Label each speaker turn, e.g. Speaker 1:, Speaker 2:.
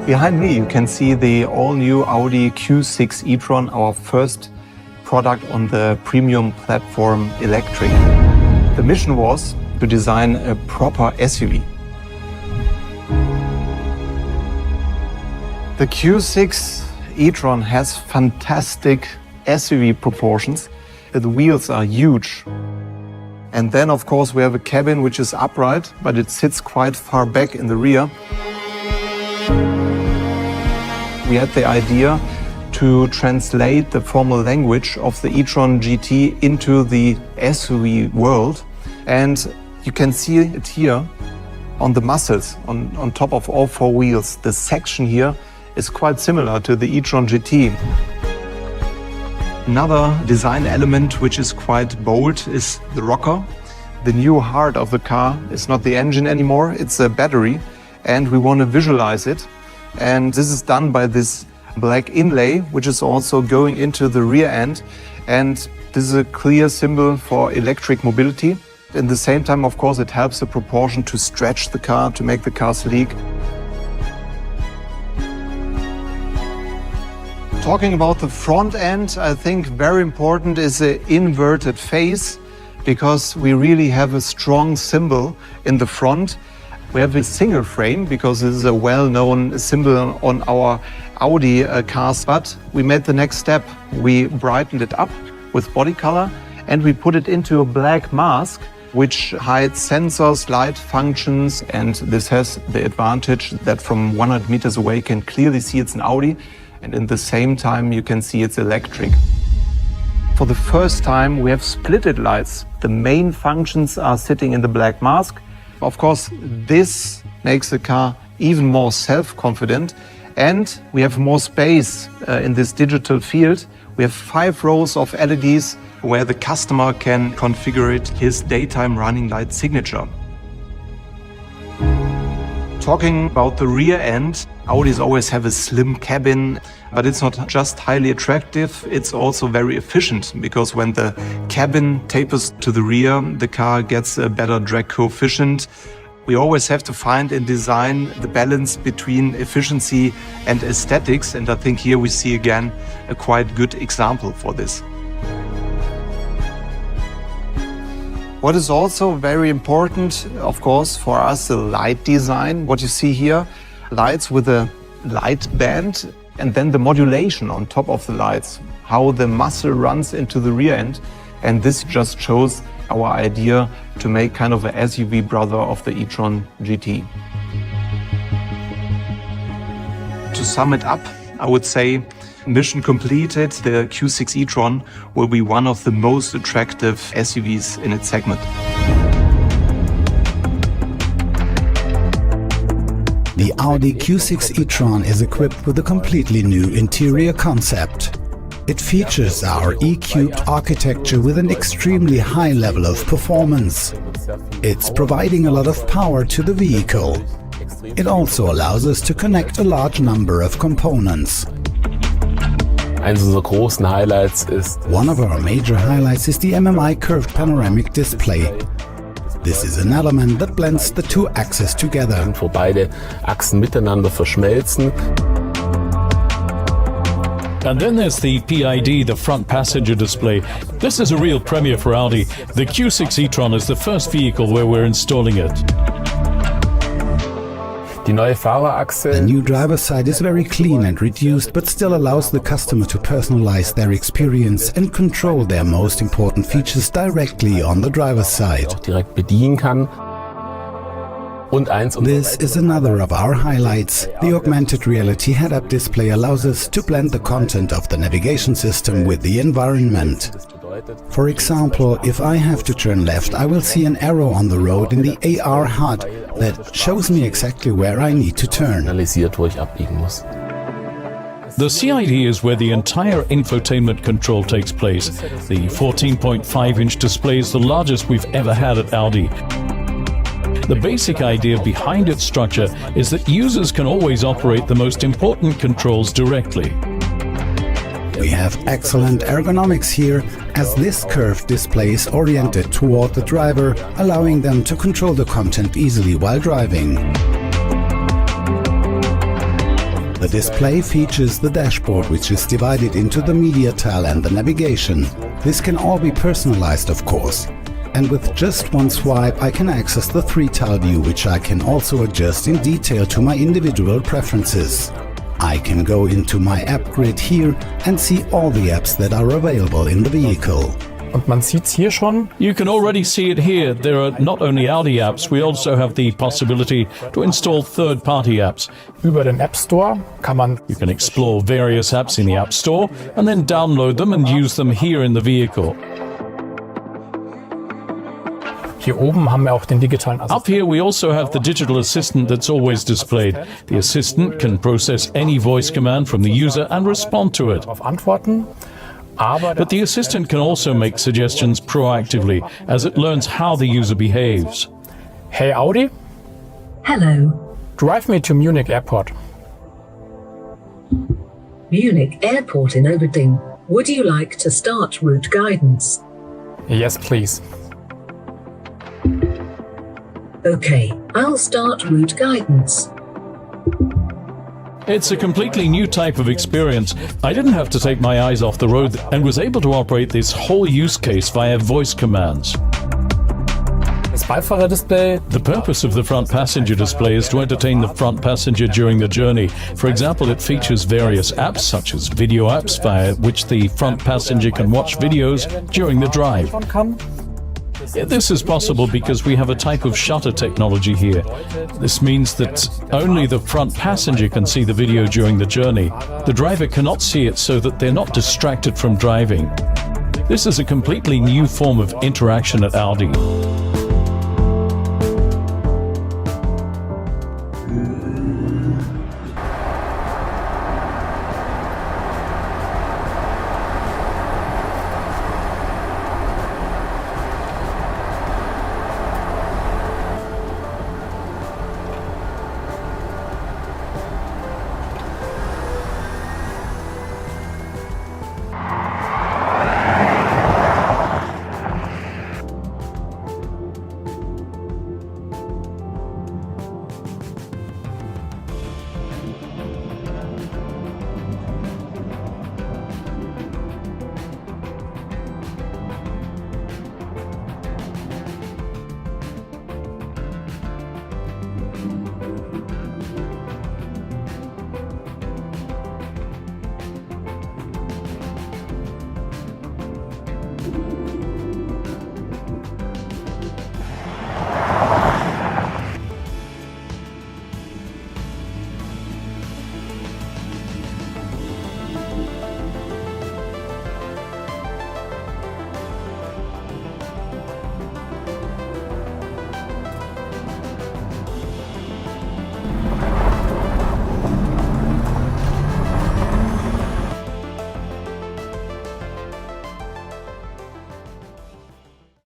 Speaker 1: Behind me you can see the all-new Audi Q6 e-tron, our first product on the premium platform electric. The mission was to design a proper SUV. The Q6 e-tron has fantastic SUV proportions. The wheels are huge. And then, of course, we have a cabin which is upright, but it sits quite far back in the rear. We had the idea to translate the formal language of the e-tron GT into the SUV world. And you can see it here on the muscles, on top of all four wheels. The section here is quite similar to the e-tron GT. Another design element which is quite bold is the rocker. The new heart of the car is not the engine anymore, it's a battery, and we want to visualize it. And this is done by this black inlay, which is also going into the rear end. And this is a clear symbol for electric mobility. At the same time, of course, it helps the proportion to stretch the car, to make the car sleek. Talking about the front end, I think very important is the inverted face, because we really have a strong symbol in the front. We have a single frame because this is a well-known symbol on our Audi cars, but we made the next step. We brightened it up with body color and we put it into a black mask which hides sensors, light functions, and this has the advantage that from 100 meters away you can clearly see it's an Audi, and in the same time you can see it's electric. For the first time we have splitted lights. The main functions are sitting in the black mask. Of course, this makes the car even more self-confident, and we have more space in this digital field. We have 5 rows of LEDs where the customer can configure his daytime running light signature. Talking about the rear end, Audis always have a slim cabin, but it's not just highly attractive, it's also very efficient, because when the cabin tapers to the rear, the car gets a better drag coefficient. We always have to find in design the balance between efficiency and aesthetics, and I think here we see again a quite good example for this. What is also very important, of course, for us, the light design. What you see here, lights with a light band, and then the modulation on top of the lights, how the muscle runs into the rear end. And this just shows our idea to make kind of an SUV brother of the e-tron GT. To sum it up, I would say mission completed. The Q6 e-tron will be one of the most attractive SUVs in its segment.
Speaker 2: The Audi Q6 e-tron is equipped with a completely new interior concept. It features our E-cubed architecture with an extremely high level of performance. It's providing a lot of power to the vehicle. It also allows us to connect a large number of components. One of our major highlights is the MMI curved panoramic display. This is an element that blends the two axes together.
Speaker 3: Wo beide Achsen miteinander verschmelzen.
Speaker 4: And then there's the PID, the front passenger display. This is a real premiere for Audi. The Q6 e-tron is the first vehicle where we're installing it.
Speaker 2: The new driver's side is very clean and reduced, but still allows the customer to personalize their experience and control their most important features directly on the driver's side. This is another of our highlights. The augmented reality head-up display allows us to blend the content of the navigation system with the environment. For example, if I have to turn left, I will see an arrow on the road in the AR HUD that shows me exactly where I need to turn.
Speaker 4: The CID is where the entire infotainment control takes place. The 14.5-inch display is the largest we've ever had at Audi. The basic idea behind its structure is that users can always operate the most important controls directly.
Speaker 2: We have excellent ergonomics here, as this curved display is oriented toward the driver, allowing them to control the content easily while driving. The display features the dashboard, which is divided into the media tile and the navigation. This can all be personalized, of course. And with just one swipe I can access the 3-tile view, which I can also adjust in detail to my individual preferences. I can go into my app grid here and see all the apps that are available in the vehicle.
Speaker 5: Und man sieht's hier schon.
Speaker 4: You can already see it here. There are not only Audi apps, we also have the possibility to install third-party apps.
Speaker 5: Über den App Store kann man
Speaker 4: You can explore various apps in the App Store and then download them and use them here in the vehicle.
Speaker 5: hier oben haben wir auch den digitalen
Speaker 4: Up
Speaker 5: Assistenten.
Speaker 4: here we also have the digital assistant that's always displayed. The assistant can process any voice command from the user and respond to it.
Speaker 5: Auf Antworten. Aber
Speaker 4: But the assistant can also make suggestions proactively as it learns how the user behaves.
Speaker 5: Hey Audi,
Speaker 6: Hello.
Speaker 5: drive me to Munich Airport.
Speaker 6: Munich Airport in Oberding. Would you like to start route guidance?
Speaker 5: Yes, please.
Speaker 6: Okay, I'll start route guidance.
Speaker 4: It's a completely new type of experience. I didn't have to take my eyes off the road and was able to operate this whole use case via voice commands.
Speaker 5: Das Beifahrerdisplay.
Speaker 4: The purpose of the front passenger display is to entertain the front passenger during the journey. For example, it features various apps such as video apps via which the front passenger can watch videos during the drive. This is possible because we have a type of shutter technology here. This means that only the front passenger can see the video during the journey. The driver cannot see it so that they're not distracted from driving. This is a completely new form of interaction at Audi.